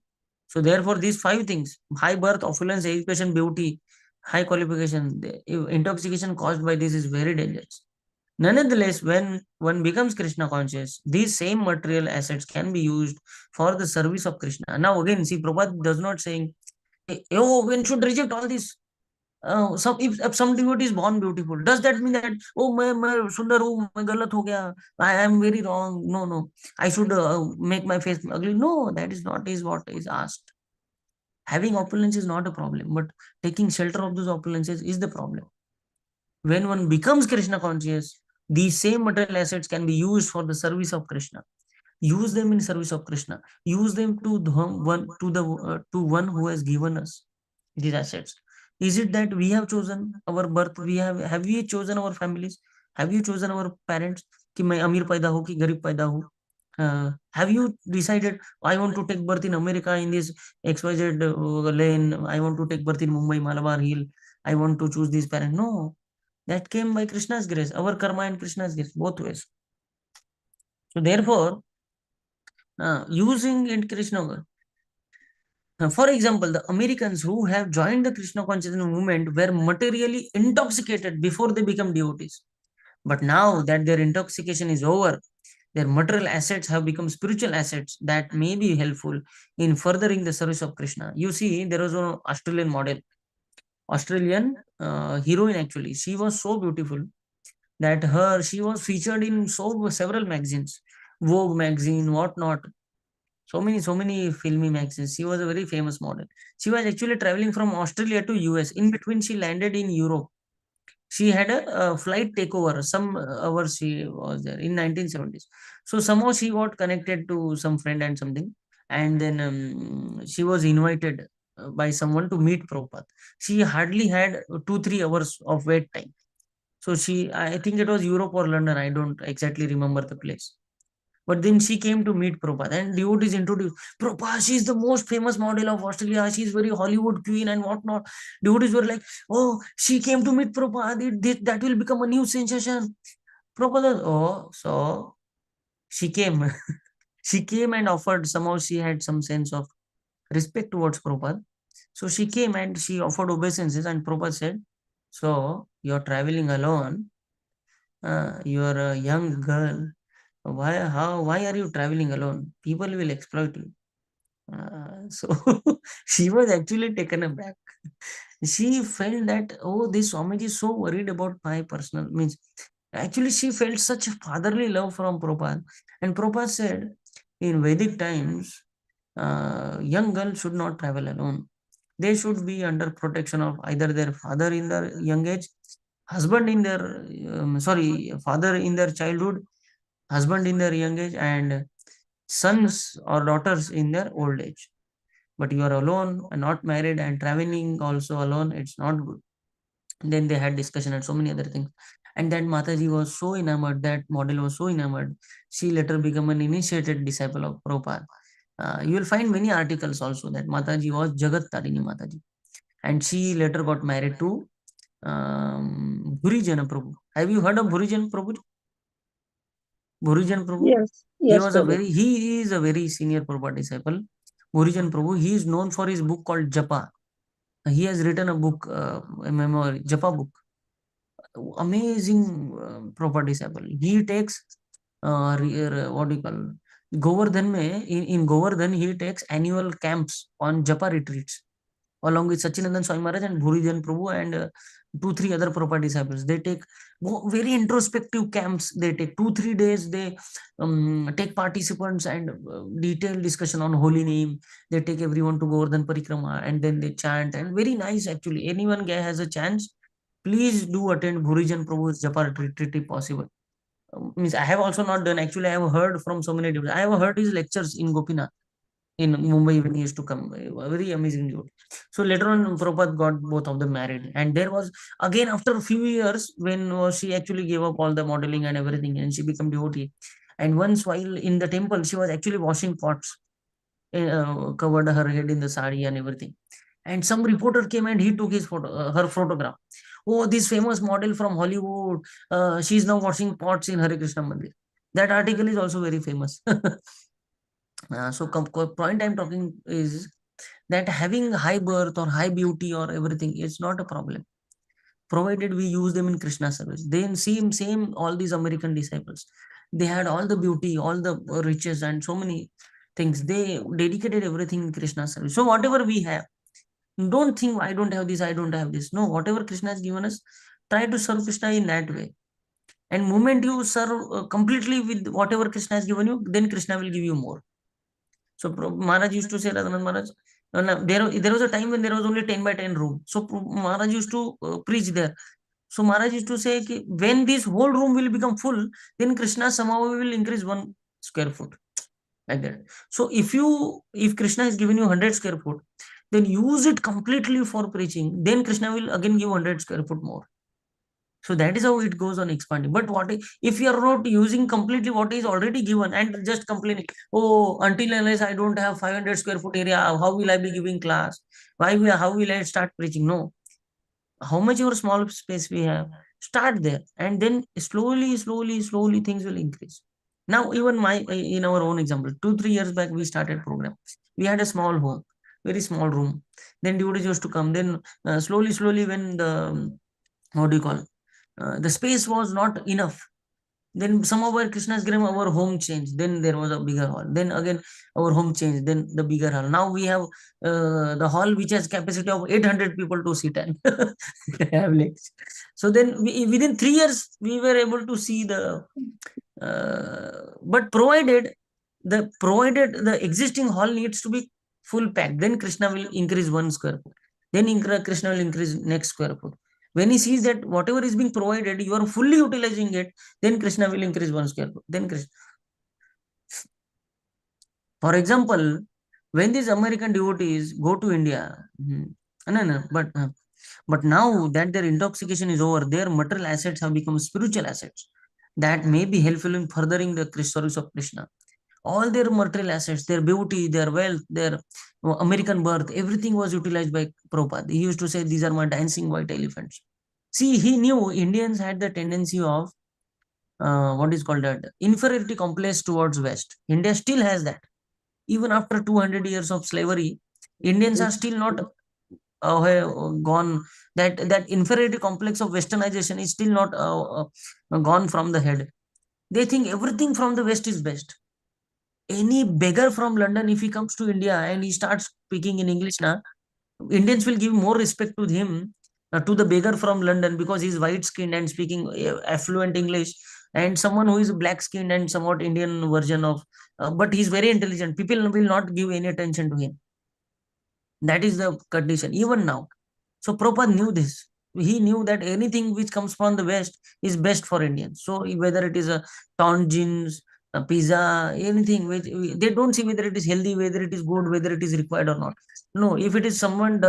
So therefore these five things: high birth, opulence, education, beauty, high qualification, intoxication caused by this is very dangerous. Nonetheless, when one becomes Krishna conscious, these same material assets can be used for the service of Krishna. Now again, see, Prabhupada does not saying, oh, one should reject all this. If some devotee is born beautiful, does that mean that, oh, मैं सुंदर हूँ, मैं गलत हो गया, I am very wrong? No, no, I should make my face ugly. No, that is not is what is asked. Having opulence is not a problem, but taking shelter of those opulences is the problem. When one becomes Krishna conscious, these same material assets can be used for the service of Krishna. Use them in service of Krishna. Use them to one who has given us these assets. Is it that we have chosen our birth? Have we chosen our families? Have you chosen our parents? कि मैं अमीर पैदा हो कि गरीब पैदा हो? Have you decided I want to take birth in America in this XYZ lane? I want to take birth in Mumbai Malabar Hill. I want to choose these parents. No, that came by Krishna's grace. Our karma and Krishna's grace, both ways. So therefore, using it Krishna. For example, the Americans who have joined the Krishna consciousness movement were materially intoxicated before they become devotees. But now that their intoxication is over, their material assets have become spiritual assets that may be helpful in furthering the service of Krishna. You see, there was an Australian model, Australian heroine actually. She was so beautiful that she was featured in several magazines, Vogue magazine, whatnot. So many filmy magazines. She was a very famous model. She was actually traveling from Australia to US. In between, she landed in Europe. She had a flight takeover. Some hours she was there in 1970s. So somehow she got connected to some friend and something, and then she was invited by someone to meet Prabhupada. She hardly had 2-3 hours of wait time. So I think it was Europe or London. I don't exactly remember the place. But then she came to meet Prabhupada, and devotees introduced Prabhupada. She's the most famous model of Australia. She's very Hollywood queen and whatnot. Devotees were like, "Oh, she came to meet Prabhupada. That will become a new sensation." Prabhupada, oh, so she came. She came and offered. Somehow she had some sense of respect towards Prabhupada. So she came and she offered obeisances, and Prabhupada said, "So you're traveling alone. You're a young girl. Why are you traveling alone? People will exploit you." So she was actually taken aback. She felt that, oh, this Swamiji is so worried about my personal means. Actually, she felt such a fatherly love from Prabhupada. And Prabhupada said, in Vedic times, young girls should not travel alone. They should be under protection of either their father in their young age, husband in their, father in their childhood, husband in their young age, and sons or daughters in their old age. But you are alone and not married and traveling also alone, it's not good. Then they had discussion and so many other things. And that Mataji was so enamored, that model was so enamored, she later became an initiated disciple of Prabhupada. You will find many articles also that Mataji was Jagat Tarini Mataji. And she later got married to Bhurijana Prabhu. Have you heard of Bhurijana Prabhu? Bhurijana Prabhu? Yes, yes, Prabhu. He is a very senior Prabhupada disciple Bhurijan Prabhu, he is known for his book called Japa. He has written a book, a memoir, Japa book. Amazing proper disciple. He takes what do you call Govardhan mein, in Govardhan he takes annual camps on Japa retreats along with Sachinandan Swami Maharaj and Bhurijan Prabhu and two, three other proper disciples. They take very introspective camps. They take 2, 3 days. They take participants and detailed discussion on holy name. They take everyone to Govardhan Parikrama and then they chant. And very nice actually. Anyone guy has a chance, please do attend Bhurijan Prabhu's Japa retreat if possible. Means I have also not done. Actually, I have heard from so many people. I have heard his lectures in Gopinath in Mumbai when he used to come. Very amazing dude. So later on, Prabhupada got both of them married. And there was, again, after a few years, when she actually gave up all the modeling and everything and she became devotee. And once while in the temple, she was actually washing pots, covered her head in the sari and everything. And some reporter came and he took his her photograph. Oh, this famous model from Hollywood, she's now washing pots in Hare Krishna Mandir. That article is also very famous. Point I'm talking is that having high birth or high beauty or everything is not a problem, provided we use them in Krishna service. Then same all these American disciples, they had all the beauty, all the riches, and so many things. They dedicated everything in Krishna service. So whatever we have, don't think I don't have this, I don't have this. No, whatever Krishna has given us, try to serve Krishna in that way. And moment you serve completely with whatever Krishna has given you, then Krishna will give you more. So Maharaj used to say, Radhanand Maharaj, there was a time when there was only 10 by 10 room. So Maharaj used to preach there. So Maharaj used to say, ki, when this whole room will become full, then Krishna somehow will increase 1 square foot. Like that. So if Krishna has given you 100 square foot, then use it completely for preaching. Then Krishna will again give 100 square foot more. So that is how it goes on expanding. But if you are not using completely what is already given and just complaining, oh, until unless I don't have 500 square foot area, how will I be giving class? How will I start preaching? No. How much your small space we have, start there, and then slowly things will increase. Now, even in our own example, 2, 3 years back, we started program. We had a small home, very small room. Then devotees used to come. Then slowly, when the what do you call the space was not enough, then some of our Krishna's gram our home changed. Then there was a bigger hall. Then again our home changed. Then the bigger hall. Now we have the hall which has capacity of 800 people to sit and have legs. So then within 3 years we were able to see the. But provided the existing hall needs to be full packed, then Krishna will increase 1 square foot. Then Krishna will increase next square foot. When he sees that whatever is being provided, you are fully utilizing it, then Krishna will increase 1 square foot. Then Krishna. For example, when these American devotees go to India, no, but now that their intoxication is over, their material assets have become spiritual assets that may be helpful in furthering the service of Krishna. All their material assets, their beauty, their wealth, their American birth, everything was utilized by Prabhupada. He used to say, these are my dancing white elephants. See, he knew Indians had the tendency of what is called that inferiority complex towards West. India still has that. Even after 200 years of slavery, Indians are still not gone. That inferiority complex of Westernization is still not gone from the head. They think everything from the West is best. Any beggar from London, if he comes to India and he starts speaking in English, now Indians will give more respect to him, to the beggar from London, because he's white skinned and speaking affluent English, and someone who is black skinned and somewhat Indian version of, but he's very intelligent. People will not give any attention to him. That is the condition even now. So Prabhupada knew this. He knew that anything which comes from the West is best for Indians. So whether it is a torn jeans, a pizza, anything, which they don't see whether it is healthy, whether it is good, whether it is required or not. No, if it is someone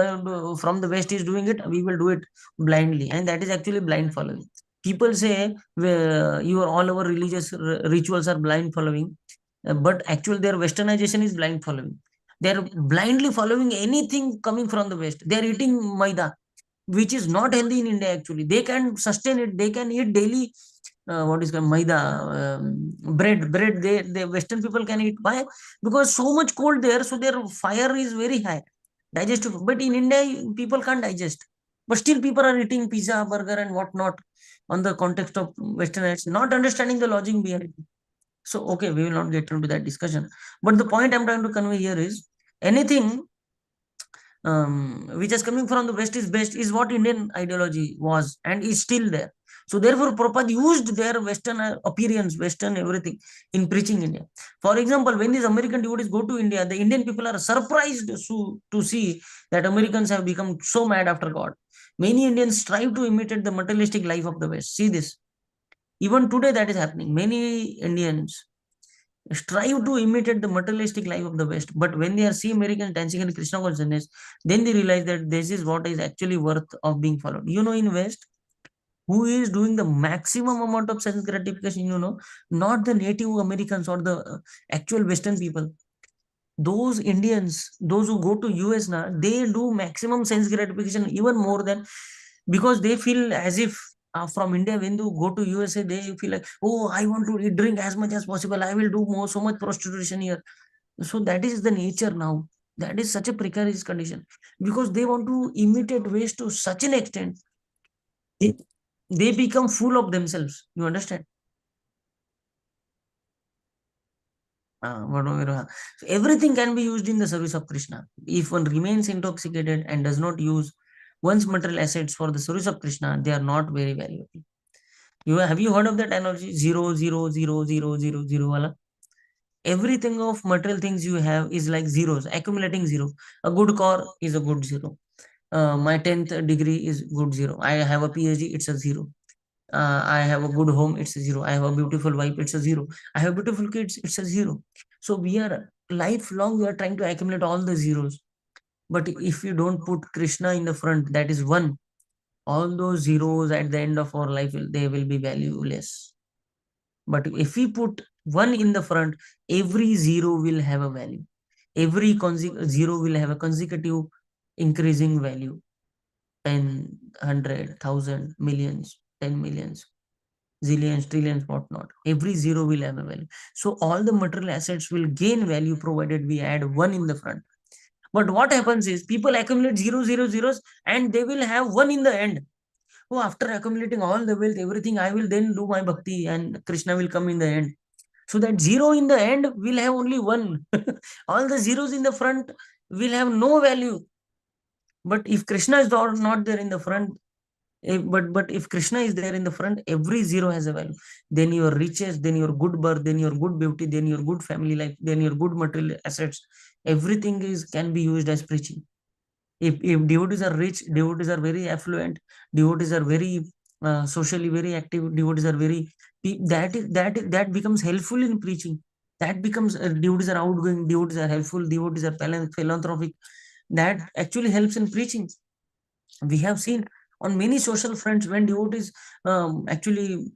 from the West is doing it, we will do it blindly, and that is actually blind following. People say your all our religious rituals are blind following, but actually their Westernization is blind following. They are blindly following anything coming from the West. They are eating maida, which is not healthy in India actually. They can sustain it. They can eat daily what is called maida, bread. They Western people can eat. Why? Because so much cold there, so their fire is very high, digestive. But in India, people can't digest. But still, people are eating pizza, burger, and whatnot on the context of Westerners, not understanding the logic behind it. So, okay, we will not get into that discussion. But the point I'm trying to convey here is anything which is coming from the West is best is what Indian ideology was and is still there. So therefore, Prabhupada used their Western appearance, Western everything in preaching India. For example, when these American devotees go to India, the Indian people are surprised to see that Americans have become so mad after God. Many Indians strive to imitate the materialistic life of the West. See this. Even today, that is happening. Many Indians strive to imitate the materialistic life of the West. But when they are see Americans dancing in Krishna consciousness, then they realize that this is what is actually worth of being followed. You know, in West, who is doing the maximum amount of sense gratification, you know, not the native Americans or the actual Western people. Those Indians, those who go to US now, they do maximum sense gratification even more than, because they feel as if from India, when you go to USA, they feel like, oh, I want to eat, drink as much as possible. I will do more, so much prostitution here. So that is the nature now. That is such a precarious condition because they want to imitate ways to such an extent. They, they become full of themselves. You understand? So everything can be used in the service of Krishna. If one remains intoxicated and does not use one's material assets for the service of Krishna, they are not very valuable. Have you heard of that analogy? Zero, zero, zero, zero, zero, zero, wala? Everything of material things you have is like zeros, accumulating zero. A good car is a good zero. My 10th degree is good zero. I have a PhD, it's a zero. I have a good home, it's a zero. I have a beautiful wife, it's a zero. I have beautiful kids, it's a zero. So we are lifelong, we are trying to accumulate all the zeros. But if you don't put Krishna in the front, that is one, all those zeros at the end of our life, they will be valueless. But if we put one in the front, every zero will have a value. Every zero will have a consecutive increasing value. 10, 100, 1,000, millions, 10 millions, zillions, trillions, whatnot. Every zero will have a value. So all the material assets will gain value provided we add one in the front. But what happens is people accumulate zero, zero, zeros, and they will have one in the end. Oh, after accumulating all the wealth, everything, I will then do my bhakti and Krishna will come in the end. So that zero in the end will have only one. All the zeros in the front will have no value. But if Krishna is not there in the front, but if Krishna is there in the front, every zero has a value. Then your riches, then your good birth, then your good beauty, then your good family life, then your good material assets, everything is can be used as preaching. If devotees are rich, devotees are very affluent, devotees are very socially very active, devotees are very, that becomes helpful in preaching. That becomes devotees are outgoing, devotees are helpful, devotees are philanthropic. That actually helps in preaching. We have seen on many social fronts when devotees actually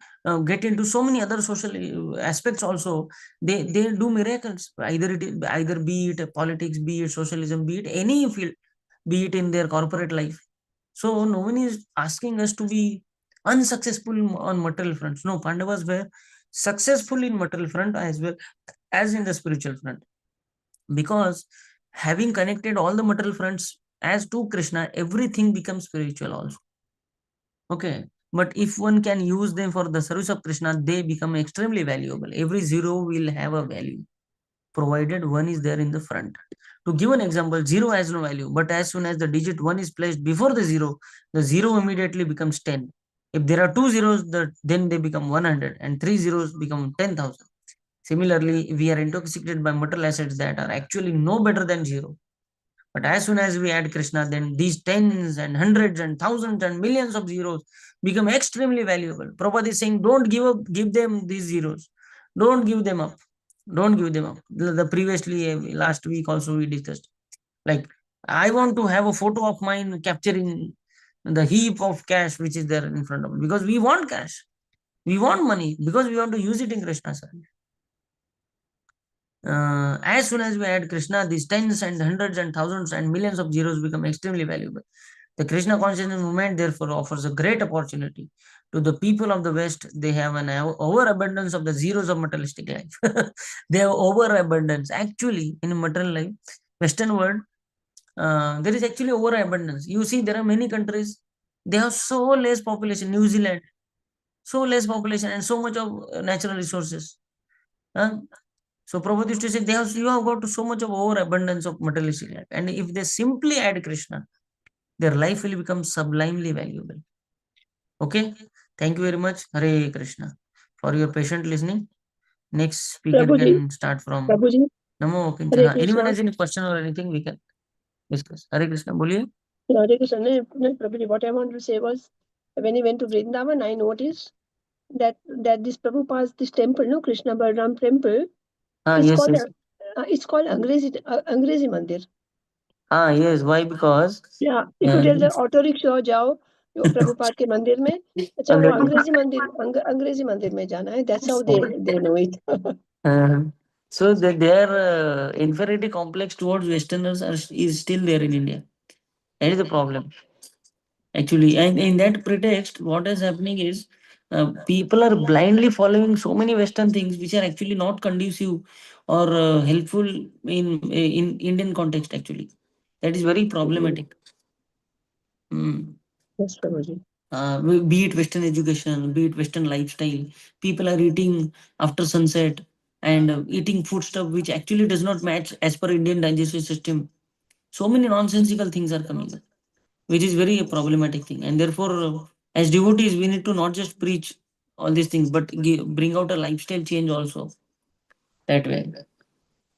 get into so many other social aspects also, they do miracles. Either be it politics, be it socialism, be it any field, be it in their corporate life. So no one is asking us to be unsuccessful on material fronts. No, Pandavas were successful in material front as well as in the spiritual front, because having connected all the material fronts as to Krishna, everything becomes spiritual also. Okay. But if one can use them for the service of Krishna, they become extremely valuable. Every zero will have a value, provided one is there in the front. To give an example, zero has no value, but as soon as the digit one is placed before the zero immediately becomes 10. If there are two zeros, then they become 100, and three zeros become 10,000. Similarly, we are intoxicated by material assets that are actually no better than zero. But as soon as we add Krishna, then these tens and hundreds and thousands and millions of zeros become extremely valuable. Prabhupada is saying, don't give them these zeros. Don't give them up. Don't give them up. The previously, last week also we discussed. Like, I want to have a photo of mine capturing the heap of cash which is there in front of me, because we want cash. We want money because we want to use it in Krishna service. As soon as we add Krishna, these tens and hundreds and thousands and millions of zeros become extremely valuable. The Krishna consciousness movement therefore offers a great opportunity to the people of the West. They have an overabundance of the zeros of materialistic life. They have overabundance. Actually, in material life, Western world, there is actually overabundance. You see, there are many countries, they have so less population. New Zealand, so less population and so much of natural resources. Huh? So Prabhupada used to say, you have got so much of overabundance of materialistic life. And if they simply add Krishna, their life will become sublimely valuable. Okay. Thank you very much. Hare Krishna. For your patient listening. Next speaker Prabhuji, can start from Prabhuji, Namo Hare Kincha. Anyone Krishna. has any question or anything we can discuss. Hare Krishna. Boliye. Hare Krishna. No, Prabhuji, what I want to say was, when he went to Vrindavan, I noticed that this Prabhupada's this temple, no, Krishna Balaram temple, is Yes, called yes. it's called Angrezi Mandir. Yes. Why? Because Yeah, if you tell the auto rickshaw जाओ प्रभुपाद के मंदिर में, अच्छा वो अंग्रेजी मंदिर में जाना है. That's how they know it. Uh, so their inferiority complex towards Westerners is still there in India. That is the problem. Actually, and in that pretext, what is happening is people are blindly following so many Western things which are actually not conducive or helpful in Indian context. Actually, that is very problematic. Yes, Prabhuji. Be it Western education, be it Western lifestyle, people are eating after sunset and eating food stuff which actually does not match as per Indian digestive system. So many nonsensical things are coming up, which is very problematic thing. And therefore, as devotees, we need to not just preach all these things, but bring out a lifestyle change also that way.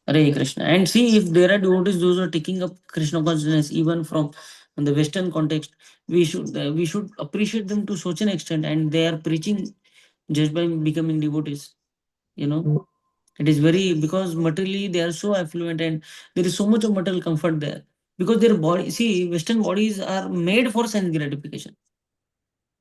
Hare Krishna. And see if there are devotees, those who are taking up Krishna consciousness even from the Western context, we should appreciate them to such an extent, and they are preaching just by becoming devotees. You know, it is very because materially they are so affluent and there is so much of material comfort there because their body. See, Western bodies are made for sense gratification,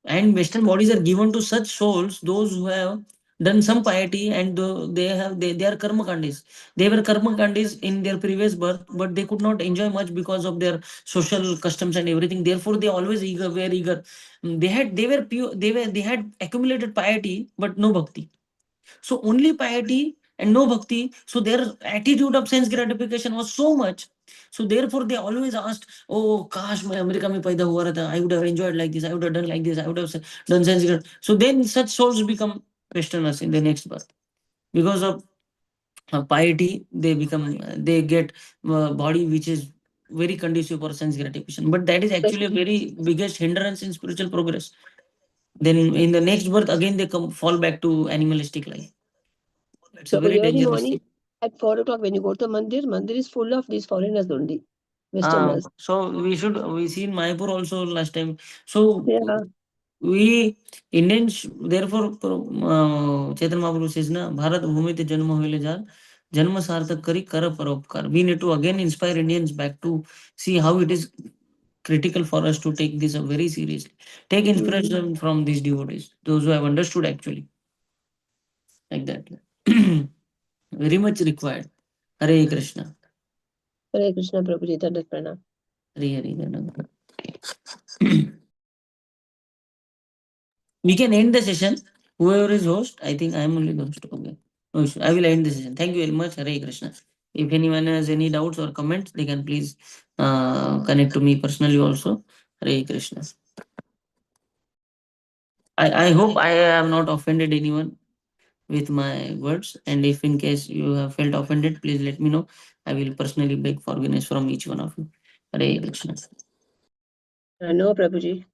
and Western bodies are given to such souls, those who have done some piety and they are karma kandis. They were karma kandis in their previous birth, but they could not enjoy much because of their social customs and everything. Therefore, they always were eager. They were pure. They had accumulated piety, but no bhakti. So only piety and no bhakti. So their attitude of sense gratification was so much. So therefore they always asked, "Oh, kash मैं America में पैदा हुआ रहता. I would have enjoyed like this. I would have done like this. I would have done sense gratification." So then such souls become Westerners in the next birth because of piety. They get body which is very conducive for sense gratification. But that is actually a very biggest hindrance in spiritual progress. Then in the next birth again they fall back to animalistic life. It's a very Early dangerous morning thing. at 4 o'clock when you go to mandir is full of these foreigners only, Westerners. So we see in Mayapur also last time. So Yeah. we Indians therefore Chaitanya Mahaprabhu says na Bharat Bhumi te janma hoile jar janma sarthak kari kar paropkar. We need to again inspire Indians back to see how it is critical for us to take this very seriously. Take inspiration from these devotees, those who have understood actually like that. Very much required. Hare Krishna. Hare Krishna, Prabhuji, Dandat Pranam. Hare Hare Dandavat. We can end the session. Whoever is host, I think I am only the host. Okay. No issue. I will end the session. Thank you very much. Hare Krishna. If anyone has any doubts or comments, they can please connect to me personally also. Hare Krishna. I hope I have not offended anyone with my words. And if in case you have felt offended, please let me know. I will personally beg forgiveness from each one of you. Hare Krishna. No, Prabhuji.